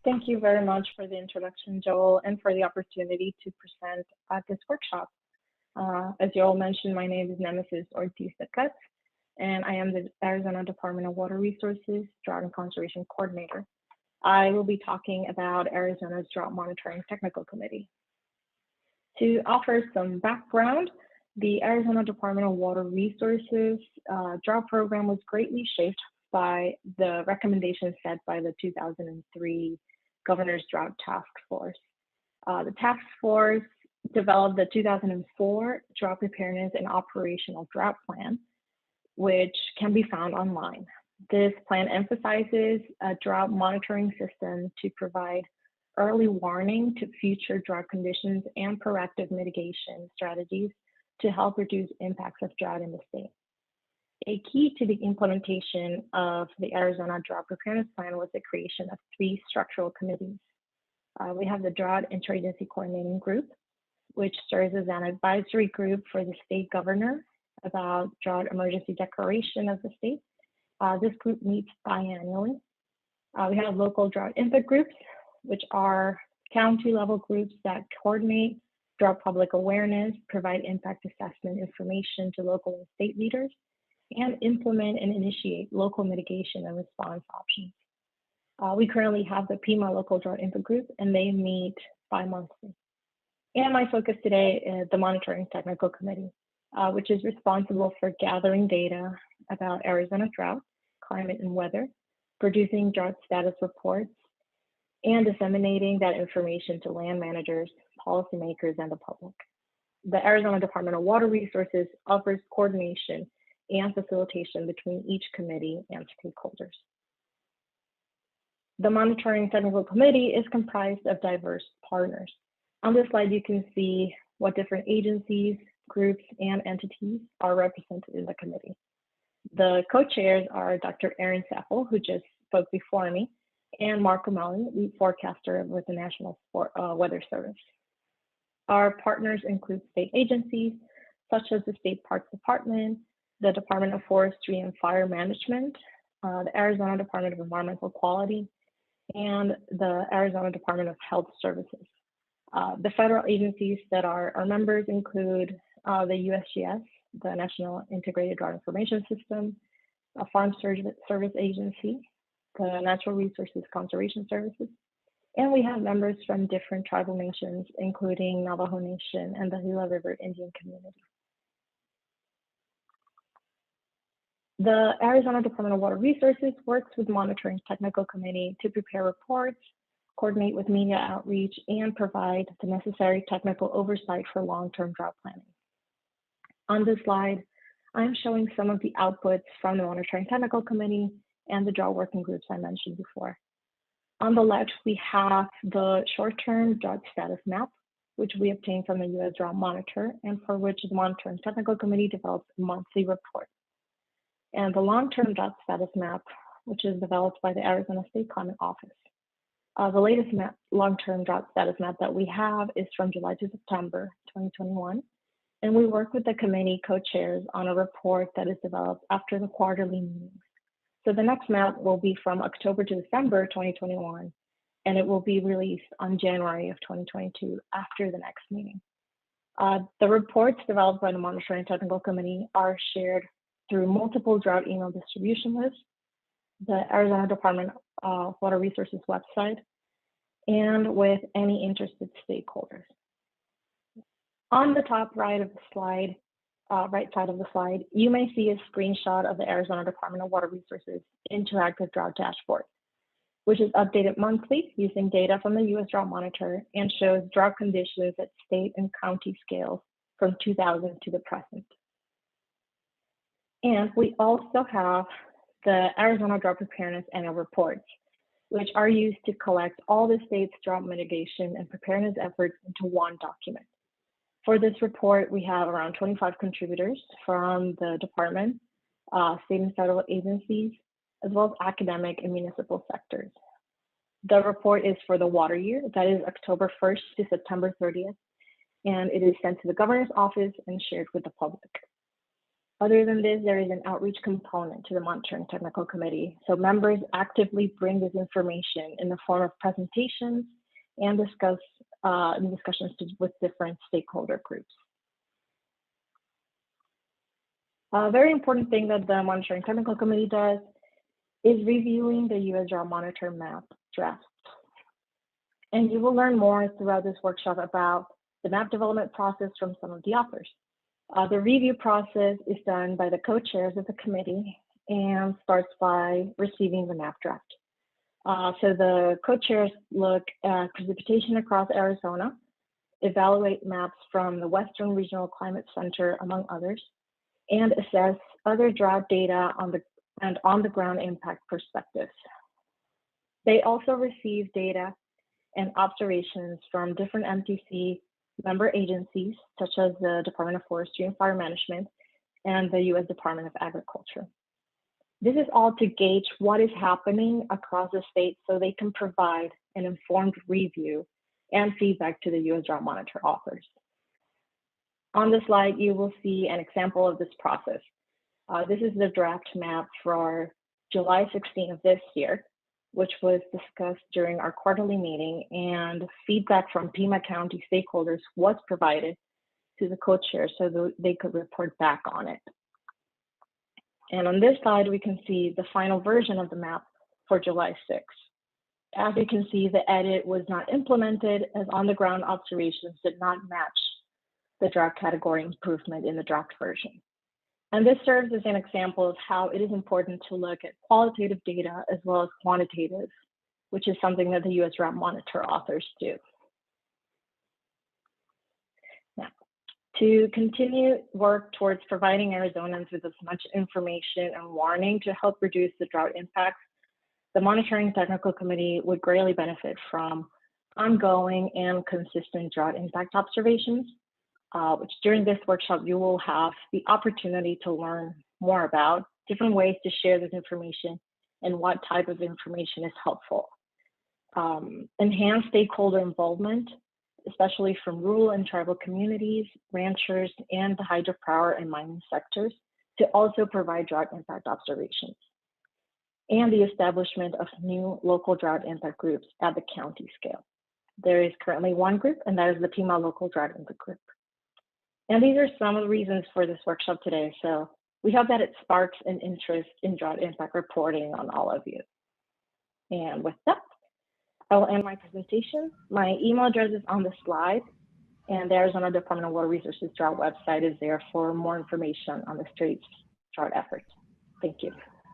Thank you very much for the introduction, Joel, and for the opportunity to present at this workshop. As Joel mentioned, my name is Nemesis Ortiz-Declet, and I am the Arizona Department of Water Resources Drought and Conservation Coordinator. I will be talking about Arizona's Drought Monitoring Technical Committee. To offer some background, the Arizona Department of Water Resources drought program was greatly shaped by the recommendations set by the 2003 Governor's Drought Task Force. The task force developed the 2004 Drought Preparedness and Operational Drought Plan, which can be found online. This plan emphasizes a drought monitoring system to provide early warning to future drought conditions and proactive mitigation strategies to help reduce impacts of drought in the state. A key to the implementation of the Arizona Drought Preparedness Plan was the creation of 3 structural committees. We have the Drought Interagency Coordinating Group, which serves as an advisory group for the state governor about drought emergency declaration of the state. This group meets biannually. We have local drought input groups, which are county level groups that coordinate drought public awareness, provide impact assessment information to local and state leaders, and implement and initiate local mitigation and response options. We currently have the PIMA Local Drought Input Group, and they meet bi-monthly. And my focus today is the Monitoring Technical Committee, which is responsible for gathering data about Arizona drought, climate, and weather, producing drought status reports, and disseminating that information to land managers, policymakers, and the public. The Arizona Department of Water Resources offers coordination and facilitation between each committee and stakeholders. The Monitoring Technical Committee is comprised of diverse partners. On this slide, you can see what different agencies, groups, and entities are represented in the committee. The co-chairs are Dr. Aaron Sappel, who just spoke before me, and Mark O'Malley, lead forecaster with the National Weather Service. Our partners include state agencies, such as the State Parks Department, the Department of Forestry and Fire Management, the Arizona Department of Environmental Quality, and the Arizona Department of Health Services. The federal agencies that are our members include the USGS, the National Integrated Drought Information System, a Farm Service Agency, the Natural Resources Conservation Services, and we have members from different tribal nations, including Navajo Nation and the Gila River Indian Community. The Arizona Department of Water Resources works with Monitoring Technical Committee to prepare reports, coordinate with media outreach, and provide the necessary technical oversight for long-term drought planning. On this slide, I'm showing some of the outputs from the Monitoring Technical Committee and the drought working groups I mentioned before. On the left, we have the short-term drought status map, which we obtained from the U.S. Drought Monitor, and for which the Monitoring Technical Committee develops a monthly report. And the long-term drought status map, which is developed by the Arizona State Climate Office. The latest long-term drought status map that we have is from July to September 2021, and we work with the committee co-chairs on a report that is developed after the quarterly meetings. So the next map will be from October to December 2021, and it will be released on January of 2022 after the next meeting. The reports developed by the Monitoring Technical Committee are shared through multiple drought email distribution lists, the Arizona Department of Water Resources website, and with any interested stakeholders. On the top right of the slide, right side of the slide, you may see a screenshot of the Arizona Department of Water Resources Interactive Drought Dashboard, which is updated monthly using data from the U.S. Drought Monitor and shows drought conditions at state and county scales from 2000 to the present. And we also have the Arizona Drought Preparedness Annual Reports, which are used to collect all the state's drought mitigation and preparedness efforts into one document. For this report, we have around 25 contributors from the department, state and federal agencies, as well as academic and municipal sectors. The report is for the water year, that is October 1st to September 30th, and it is sent to the governor's office and shared with the public. Other than this, there is an outreach component to the Monitoring Technical Committee. So members actively bring this information in the form of presentations and discussions with different stakeholder groups. A very important thing that the Monitoring Technical Committee does is reviewing the U.S. Drought Monitor map draft. And you will learn more throughout this workshop about the map development process from some of the authors. The review process is done by the co-chairs of the committee and starts by receiving the map draft. So the co-chairs look at precipitation across Arizona, evaluate maps from the Western Regional Climate Center, among others, and assess other drought data and on-the-ground impact perspectives. They also receive data and observations from different MTC member agencies, such as the Department of Forestry and Fire Management and the U.S. Department of Agriculture. This is all to gauge what is happening across the state so they can provide an informed review and feedback to the U.S. Drought Monitor authors. On the slide, you will see an example of this process. This is the draft map for July 16 of this year, which was discussed during our quarterly meeting, and feedback from Pima County stakeholders was provided to the co-chair so that they could report back on it. And on this slide, we can see the final version of the map for July 6. As you can see, the edit was not implemented as on-the-ground observations did not match the drought category improvement in the draft version. And this serves as an example of how it is important to look at qualitative data as well as quantitative, which is something that the U.S. Drought Monitor authors do. Now, to continue work towards providing Arizonans with as much information and warning to help reduce the drought impacts, the Monitoring Technical Committee would greatly benefit from ongoing and consistent drought impact observations, which during this workshop, you will have the opportunity to learn more about different ways to share this information and what type of information is helpful. Enhanced stakeholder involvement, especially from rural and tribal communities, ranchers, and the hydropower and mining sectors, to also provide drought impact observations. And the establishment of new local drought impact groups at the county scale. There is currently one group, and that is the Pima Local Drought Impact Group. And these are some of the reasons for this workshop today. So we hope that it sparks an interest in drought impact reporting on all of you. And with that, I will end my presentation. My email address is on the slide, and the Arizona Department of Water Resources Drought website is there for more information on the state's drought efforts. Thank you.